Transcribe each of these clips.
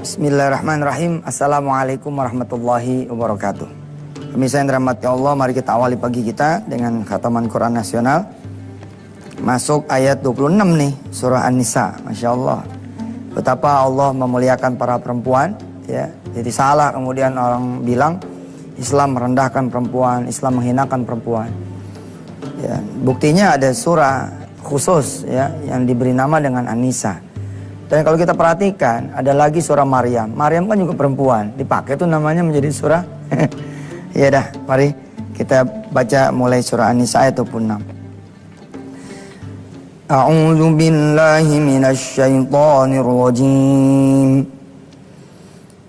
Bismillahirrahmanirrahim. Assalamualaikum warahmatullahi wabarakatuh. Pemirsa yang dirahmati Allah, mari kita awali pagi kita dengan khataman Quran Nasional. Masuk ayat 26 nih, surah An-Nisa. Masya Allah, betapa Allah memuliakan para perempuan, ya. Jadi salah kemudian orang bilang Islam merendahkan perempuan, Islam menghinakan perempuan, ya. Buktinya ada surah khusus, ya, yang diberi nama dengan An-Nisa. Dan kalau kita perhatikan, ada lagi surah Maryam. Maryam kan juga perempuan, dipakai tuh namanya menjadi surah. Ya dah, mari kita baca mulai surah An-Nisa ayat 26. A'udzu billahi minasy syaithanir rajim.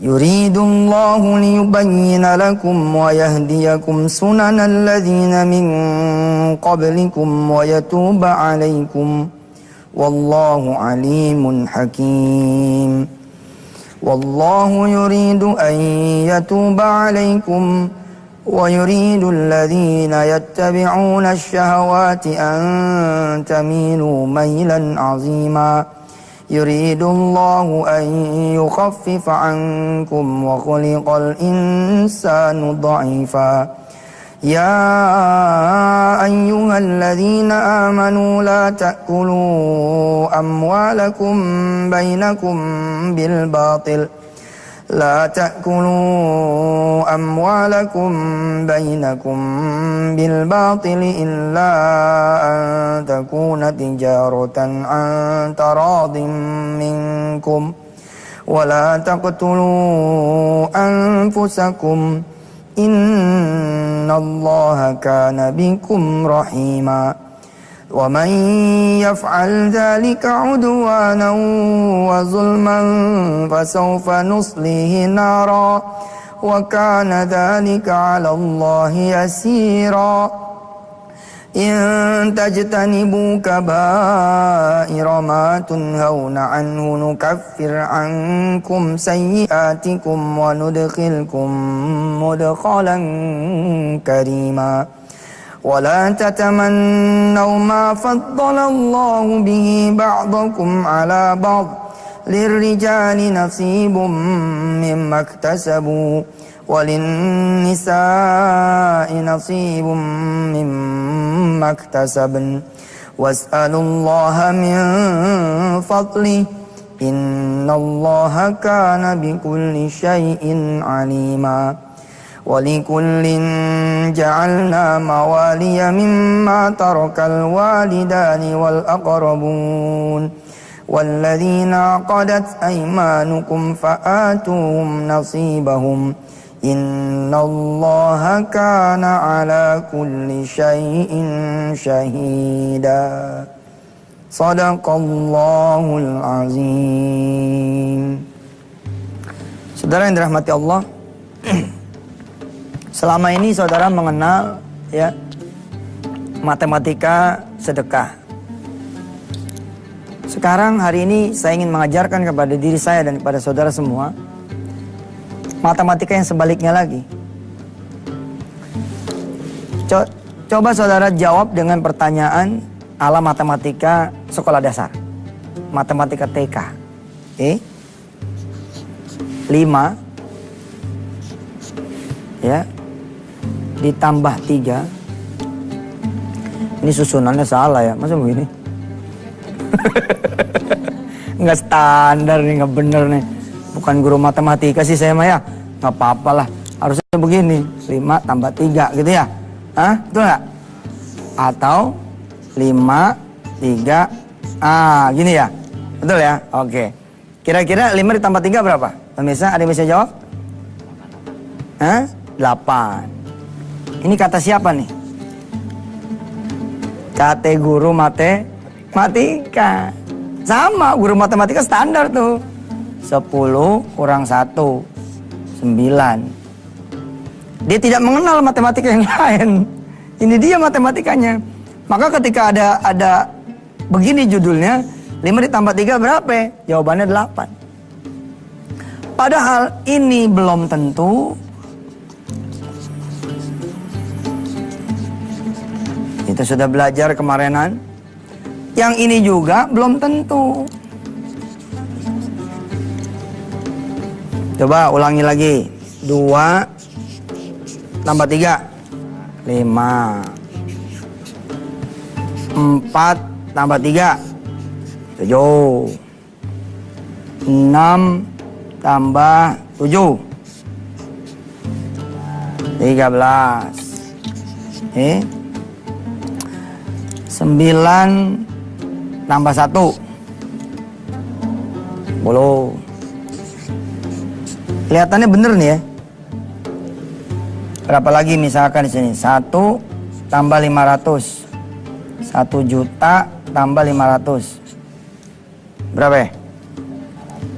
Yuridullahu liyubayyana lakum wa yahdiyakum sunanal ladzina min qablikum wa yatuba 'alaikum. Wallahu alimun hakim. Wallahu yuridu an yatuba alaikum wa yuridu alladhina yattabi'una ash-shahawati an tamilu mailan 'azima. Yuridu Allahu an yukhaffifa 'ankum wa khuliqal insanu dha'ifa. Ya ayyuhalladzina amanu la ta'kulu amwalakum bainakum bil batil. La ta'kulu amwalakum bainakum bil batil illa an takuna tijaratan an taradin minkum. Wa la taqtulu anfusakum. Innallaha kana bikum rahima. Wa man yaf'al dhalika 'udwanan wa zulman fasawfa nuslihi nara wa kana dhalika 'ala Allahi yasira. In tajtanibu kaba'ira ma tunhauna anhu nukaffir ankum sayyi'atikum wa nudkhilkum mudkhalan karima. Wa la tatamannaw ma faddala Allahu bihi ba'dakum 'ala ba'd. Lirrijali nasibum mimma iktasabu walinnisa'i nasibum mimma iktasabn was'alullaha min fadlih innallaha kana bikulli syai'in 'alima. Walikullin ja'alna mawaliya mimma tarakal walidani wal aqrabun walladzina 'aqadat aymanukum fa'atuhum nasibahum. Innallaha kana ala kulli syai'in syahida. Shadaqallahul azim. Saudara yang dirahmati Allah, selama ini saudara mengenal, ya, matematika sedekah. Sekarang hari ini saya ingin mengajarkan kepada diri saya dan kepada saudara semua matematika yang sebaliknya lagi. Coba saudara jawab dengan pertanyaan ala matematika sekolah dasar. Matematika TK. 5 ya ditambah 3. Ini susunannya salah ya. Masa begini? Nggak standar nih, nggak bener nih. Bukan guru matematika sih saya mah ya. Nggak apa-apa lah. Harusnya begini. 5 tambah 3 gitu ya. Hah? Betul nggak? Atau 5, 3. Gini ya. Betul ya? Oke. Kira-kira 5 ditambah 3 berapa? Pemirsa, ada yang bisa jawab? 8. Ini kata siapa nih? Kata guru matematika. Sama, guru matematika standar tuh. 10 kurang 1, 9. Dia tidak mengenal matematika yang lain. Ini dia matematikanya. Maka ketika ada begini judulnya, 5 ditambah 3 berapa? Jawabannya 8. Padahal ini belum tentu. Kita sudah belajar kemarinan. Yang ini juga belum tentu. Coba ulangi lagi. 2 tambah 3. 5. 4 tambah 3. 7. 6 tambah 7. 13. 9 tambah 1. 10. Kelihatannya bener nih ya. Berapa lagi misalkan di sini? 1 tambah 500. 1 juta tambah 500. Berapa ya?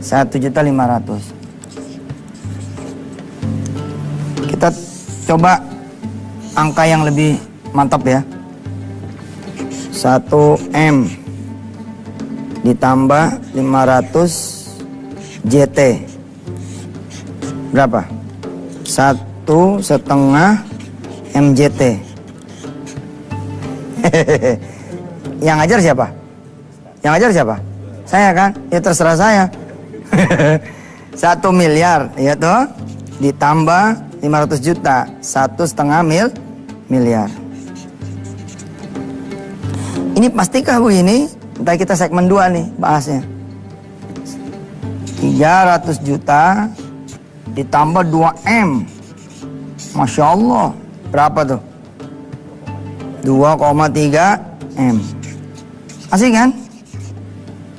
1.500.000. Kita coba angka yang lebih mantap ya. 1M ditambah 500 JT. Berapa? 1,5 MJT. Yang ngajar siapa? Yang ngajar siapa? Saya kan? Ya terserah saya. 1 miliar ya toh, ditambah 500 juta, 1,5 miliar. Ini pastikah begini? Ntar kita segmen 2 nih bahasnya. 300 juta ditambah 2M. Masya Allah. Berapa tuh? 2,3 M. Asik kan?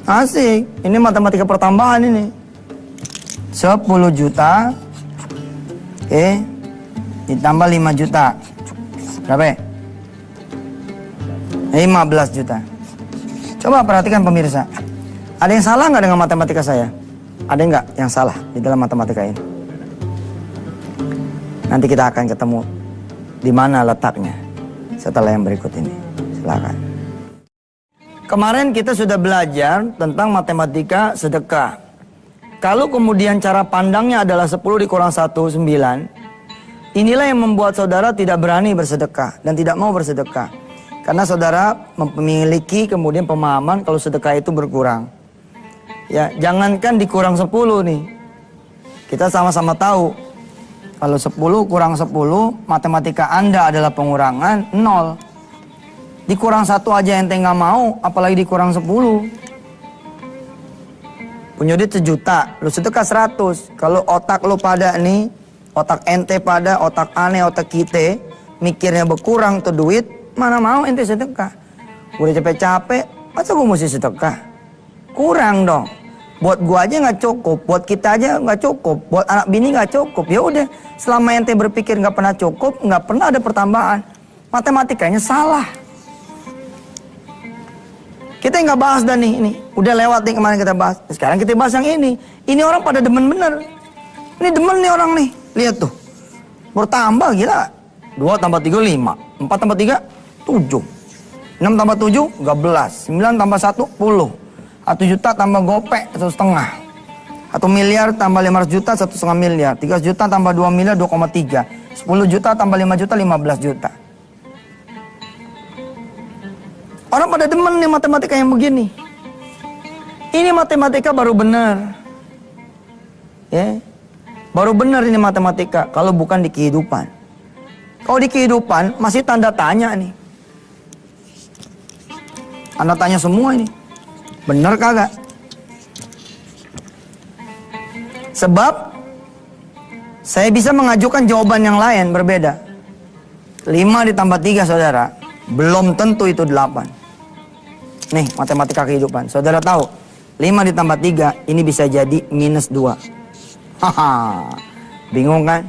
Asik. Ini matematika pertambahan ini. 10 juta. Ditambah 5 juta. Berapa ya? 15 juta. Coba perhatikan pemirsa. Ada yang salah nggak dengan matematika saya? Ada nggak yang salah di dalam matematika ini? Nanti kita akan ketemu di mana letaknya setelah yang berikut ini. Silakan. Kemarin kita sudah belajar tentang matematika sedekah. Kalau kemudian cara pandangnya adalah 10 dikurang 1, 9. Inilah yang membuat saudara tidak berani bersedekah dan tidak mau bersedekah. Karena saudara memiliki kemudian pemahaman kalau sedekah itu berkurang. Ya, jangankan dikurang 10 nih. Kita sama-sama tahu. Kalau 10 kurang 10, matematika Anda adalah pengurangan 0. Dikurang 1 aja ente nggak mau, apalagi dikurang 10. Punya duit 1 juta, lu sedekah 100. Kalau otak lu pada nih, otak ente pada, otak aneh, otak kita, mikirnya berkurang tuh duit, mana mau ente sedekah. Udah capek-capek, masa gue mesti sedekah? Kurang dong. Buat gua aja nggak cukup, buat kita aja nggak cukup, buat anak bini nggak cukup. Ya udah, selama ente berpikir nggak pernah cukup, nggak pernah ada pertambahan. Matematikanya salah. Kita nggak bahas dah nih, ini udah lewat nih kemarin kita bahas. Sekarang kita bahas yang ini. Ini orang pada demen bener. Ini demen nih orang nih, lihat tuh. Bertambah gila. 2 tambah 3 5, 4 tambah 3 7, 6 tambah 7 12, 9 tambah 1 10. 1 juta tambah gopek 1,5. 1 miliar tambah 500 juta 1,5 miliar. 3 juta tambah 2 miliar 2,3. 10 juta tambah 5 juta 15 juta. Orang pada demen nih matematika yang begini. Ini matematika baru benar. Ya. Baru benar ini matematika kalau bukan di kehidupan. Kalau di kehidupan masih tanda tanya nih. Tanda tanya semua ini. Benar kagak? Sebab saya bisa mengajukan jawaban yang lain berbeda. 5 ditambah 3 saudara, belum tentu itu 8. Nih matematika kehidupan. Saudara tahu 5 ditambah 3 ini bisa jadi -2. Haha. Bingung kan?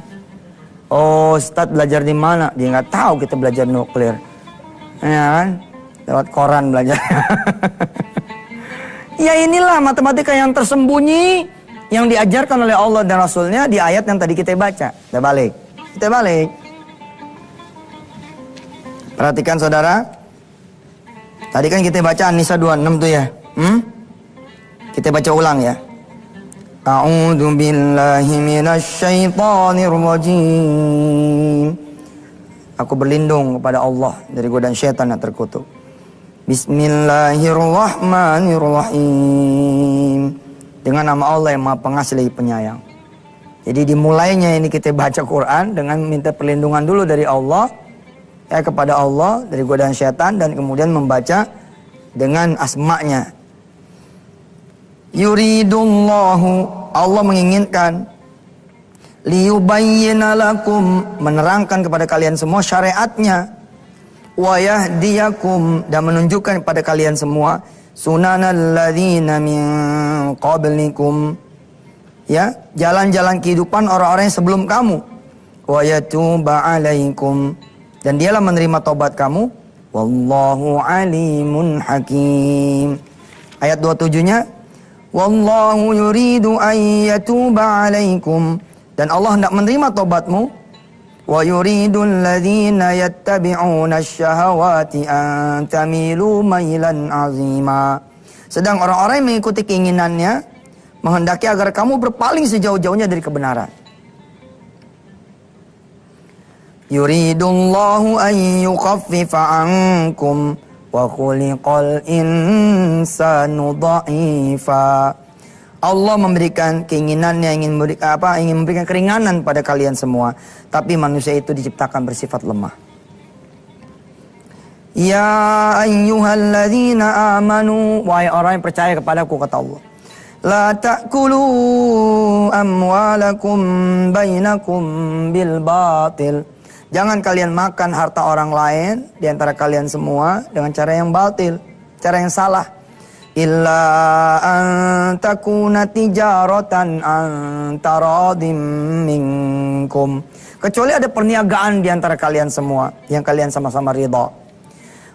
Oh, Ustadz belajar di mana? Dia nggak tahu kita belajar nuklir. Ya kan? Lewat koran belajar. Ya inilah matematika yang tersembunyi yang diajarkan oleh Allah dan Rasulnya di ayat yang tadi kita baca. Kita balik. Kita balik. Perhatikan saudara. Tadi kan kita baca An-Nisa 26 tuh ya. Kita baca ulang ya. A'udzu billahi minasyaitonir rajim. Aku berlindung kepada Allah dari godaan syaitan yang terkutuk. Bismillahirrahmanirrahim. Dengan nama Allah yang Maha Pengasih lagi Penyayang. Jadi dimulainya ini kita baca Quran dengan minta perlindungan dulu dari Allah, kepada Allah dari godaan syaitan, dan kemudian membaca dengan asma'nya. Yuridullahu, Allah menginginkan, liyubayyina lakum, menerangkan kepada kalian semua syariatnya, wa yahdiyakum, dan menunjukkan kepada kalian semua sunanal ladzina min qablikum, ya, jalan-jalan kehidupan orang-orang yang sebelum kamu, wa yatuba alaikum, dan dialah menerima taubat kamu, wallahu alimun hakim. Ayat 27-nya, wallahu yuridu an yatuba alaikum, dan Allah hendak menerima taubatmu, wa yuridul ladzina yattabi'una asy-syahawati an tamilu mailan azima, sedang orang-orang yang mengikuti keinginannya menghendaki agar kamu berpaling sejauh-jauhnya dari kebenaran. Yuridullahu an yukhaffifa ankum wa khuliqal insanu dha'ifa. Allah memberikan keinginannya, ingin memberikan keringanan pada kalian semua, tapi manusia itu diciptakan bersifat lemah. Ya ayyuhalladzina amanu, wahai orang yang percaya kepadaku, kata Allah, la ta'kulu amwalakum bainakum bil batil. Jangan kalian makan harta orang lain di antara kalian semua dengan cara yang batil, cara yang salah. Illa an takuna tijaratan an taradim minkum. Kecuali ada perniagaan di antara kalian semua yang kalian sama-sama ridha.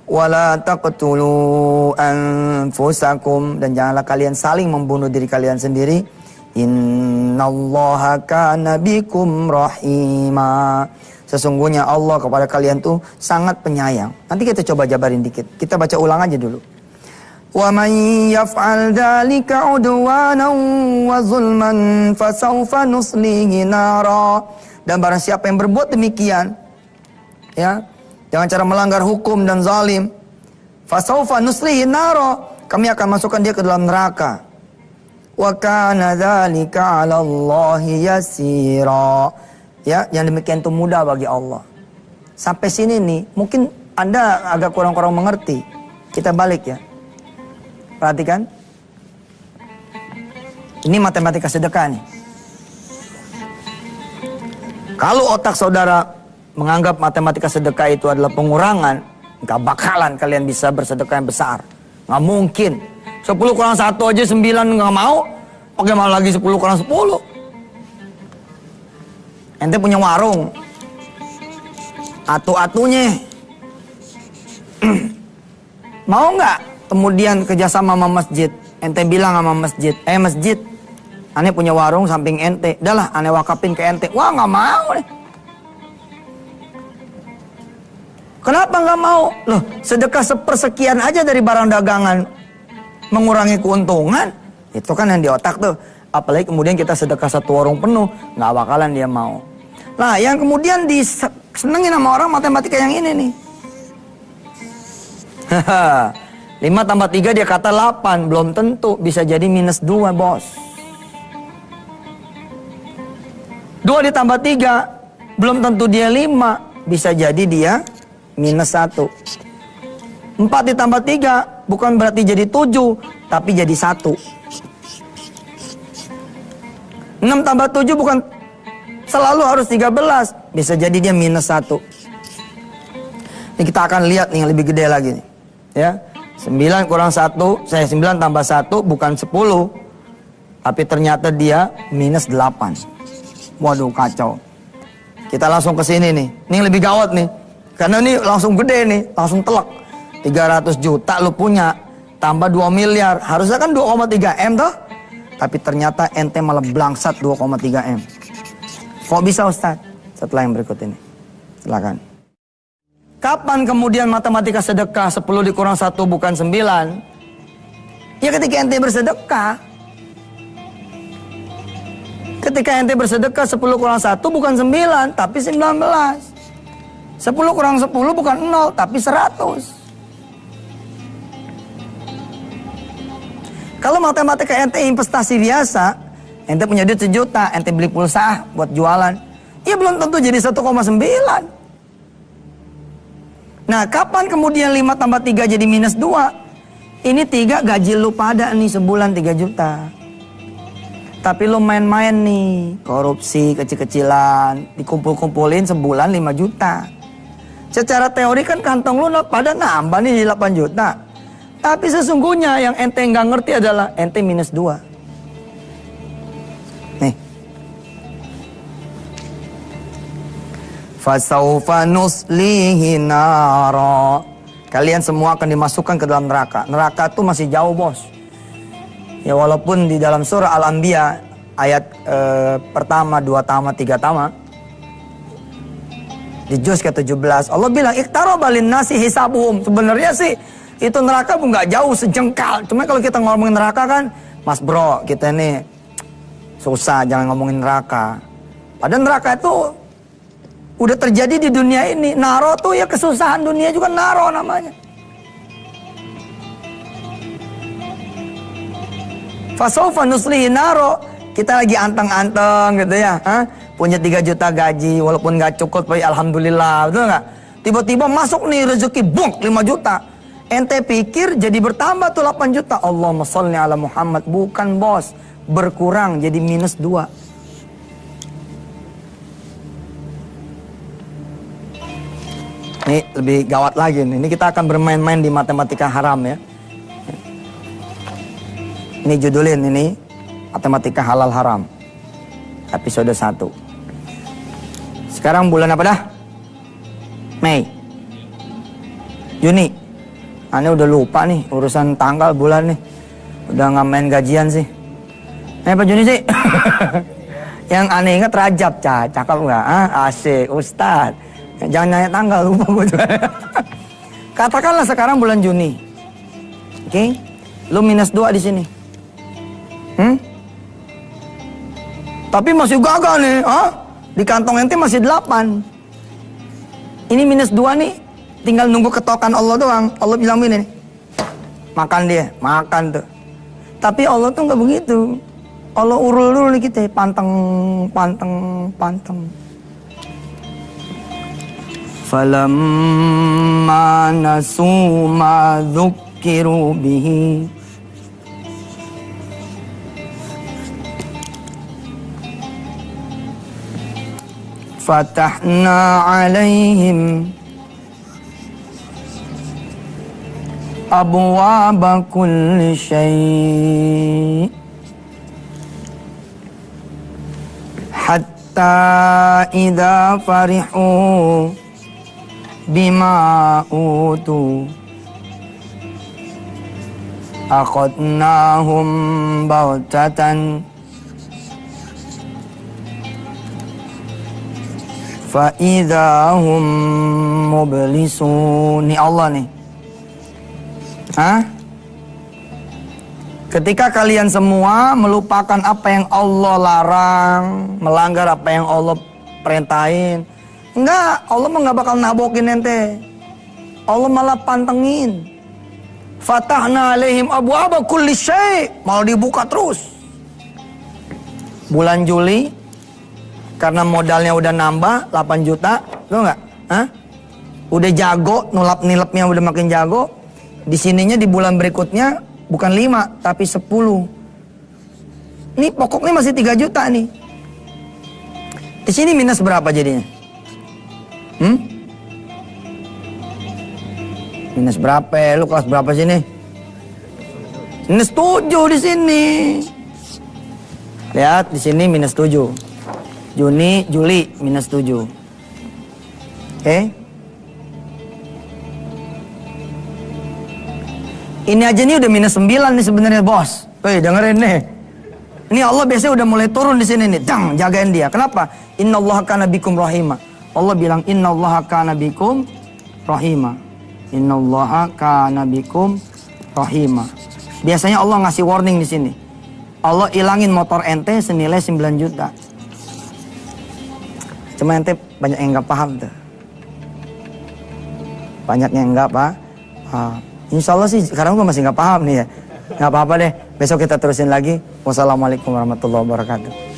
Wala taqtulu anfusakum, dan janganlah kalian saling membunuh diri kalian sendiri. Innallaha kana bikum rahima. Sesungguhnya Allah kepada kalian tuh sangat penyayang. Nanti kita coba jabarin dikit. Kita baca ulang aja dulu. Wa man yaf'al dzalika 'udwanan wa zulman fasawfa nuslihi nara. Dan barang siapa yang berbuat demikian, ya, dengan cara melanggar hukum dan zalim, fasawfa nuslihi nara, kami akan masukkan dia ke dalam neraka. Wa kana dzalika 'ala Allahi yasira. Ya, yang demikian itu mudah bagi Allah. Sampai sini nih, mungkin Anda agak kurang-kurang mengerti. Kita balik ya. Perhatikan. Ini matematika sedekah nih. Kalau otak saudara menganggap matematika sedekah itu adalah pengurangan, gak bakalan kalian bisa bersedekah yang besar. Gak mungkin. 10 kurang 1 aja 9 gak mau. Bagaimana lagi 10 kurang 10? Ente punya warung. Atu-atunya. Mau nggak kemudian kerjasama sama masjid? Ente bilang sama masjid, masjid, ane punya warung samping ente, udahlah ane wakafin ke ente. Wah, nggak mau deh. Kenapa nggak mau? Loh, sedekah sepersekian aja dari barang dagangan mengurangi keuntungan, itu kan yang di otak tuh. Apalagi kemudian kita sedekah 1 warung penuh, nggak bakalan dia mau. Nah, yang kemudian disenengin sama orang matematika yang ini nih. 5 tambah 3 dia kata 8, belum tentu, bisa jadi -2 bos. 2 ditambah 3, belum tentu dia 5, bisa jadi dia -1. 4 ditambah 3, bukan berarti jadi 7, tapi jadi 1. 6 tambah 7 bukan selalu harus 13, bisa jadi dia -1. Ini kita akan lihat nih yang lebih gede lagi nih. Ya, 9 kurang 1, 9 tambah 1 bukan 10, tapi ternyata dia -8. Waduh, kacau. Kita langsung ke sini nih. Ini yang lebih gawat nih. Karena ini langsung gede nih, langsung telak. 300 juta lu punya, tambah 2 miliar, harusnya kan 2,3 M toh? Tapi ternyata ente malah blangsat 2,3 M. Kok bisa Ustaz? Setelah yang berikut ini. Silakan. Kapan kemudian matematika sedekah 10 dikurang 1 bukan 9? Ya ketika ente bersedekah. Ketika ente bersedekah 10 kurang 1 bukan 9, tapi 19. 10 kurang 10 bukan 0, tapi 100. Kalau matematika ente investasi biasa, Ente punya duit 1 juta, ente beli pulsa buat jualan. Ya belum tentu jadi 1,9. Nah, kapan kemudian 5 tambah 3 jadi minus 2? Ini 3 gaji lu pada nih sebulan 3 juta. Tapi lu main-main nih, korupsi kecil-kecilan, dikumpul-kumpulin sebulan 5 juta. Secara teori kan kantong lu pada nambah nih 8 juta. Tapi sesungguhnya yang ente nggak ngerti adalah ente minus 2. Nih. Fasaufa nuslihi nara. Kalian semua akan dimasukkan ke dalam neraka. Neraka itu masih jauh, bos. Ya walaupun di dalam surah Al-Anbiya ayat pertama, 2 tama, 3 tama. Di juz ke-17 Allah bilang iqtaraba lin-nasi hisabuhum. Sebenarnya sih itu neraka pun nggak jauh sejengkal. Cuma kalau kita ngomongin neraka kan, Mas bro, kita ini susah jangan ngomongin neraka. Padahal neraka itu udah terjadi di dunia ini. Naro tuh ya kesusahan dunia juga naro namanya. Fasaufa nuslihi naro. Kita lagi anteng-anteng gitu ya. Punya 3 juta gaji walaupun gak cukup, tapi alhamdulillah, betul gak? Tiba-tiba masuk nih rezeki bung 5 juta. Ente pikir jadi bertambah tuh 8 juta. Allahumma sholli ala Muhammad. Bukan, bos. Berkurang jadi minus 2. Ini lebih gawat lagi nih. Ini kita akan bermain-main di matematika haram ya. Ini judulin ini matematika halal haram. Episode 1. Sekarang bulan apa dah? Mei. Juni. Aneh udah lupa nih urusan tanggal bulan nih. Udah nggak main gajian sih. Pak Juni sih. Yang aneh ingat Rajab, cakep nggak? Asik, Ustad. Jangan nanya tanggal, lupa gue. Katakanlah sekarang bulan Juni. Oke? Lu minus 2 di sini. Tapi masih gagal nih, di kantong ente masih 8. Ini minus 2 nih, tinggal nunggu ketokan Allah doang. Allah bilang ini nih, makan dia, makan tuh. Tapi Allah tuh nggak begitu. Allah urul dulu nih kita, panteng. Falamma nasu ma dzukkiru bihi fatahna alaihim abwaaba kulli syai' hatta idza farihu bima utu akhadnahum baghtatan fa'idahum mublisun. Ini Allah nih. Ketika kalian semua melupakan apa yang Allah larang, melanggar apa yang Allah perintahin. Enggak, Allah mah nggak bakal nabokin ente. Allah malah pantengin. Fatahna alaihim abwaaba kulli syai'. Malah dibuka terus. Bulan Juli karena modalnya udah nambah 8 juta, tau nggak? Udah jago, nilap-nilapnya udah makin jago. Di sininya di bulan berikutnya bukan 5 tapi 10. Ini pokoknya masih 3 juta nih. Di sini minus berapa jadinya? Minus berapa? Lu kelas berapa sini? Minus 7 di sini. Lihat di sini minus 7. Juni, Juli minus 7. Oke? Ini aja nih udah minus 9 nih sebenarnya, bos. Woi, dengerin nih. Ini Allah biasanya udah mulai turun di sini nih. Jagain dia. Kenapa? Innallaha kana bikum rahima. Allah bilang innallaha kana bikum rahima. Innallaha kana bikum rahima. Biasanya Allah ngasih warning di sini. Allah ilangin motor ente senilai 9 juta. Cuma ente banyak yang nggak paham tuh. Banyak yang nggak paham. Insya Allah sih sekarang gue masih nggak paham nih ya. Nggak apa-apa deh. Besok kita terusin lagi. Wassalamualaikum warahmatullahi wabarakatuh.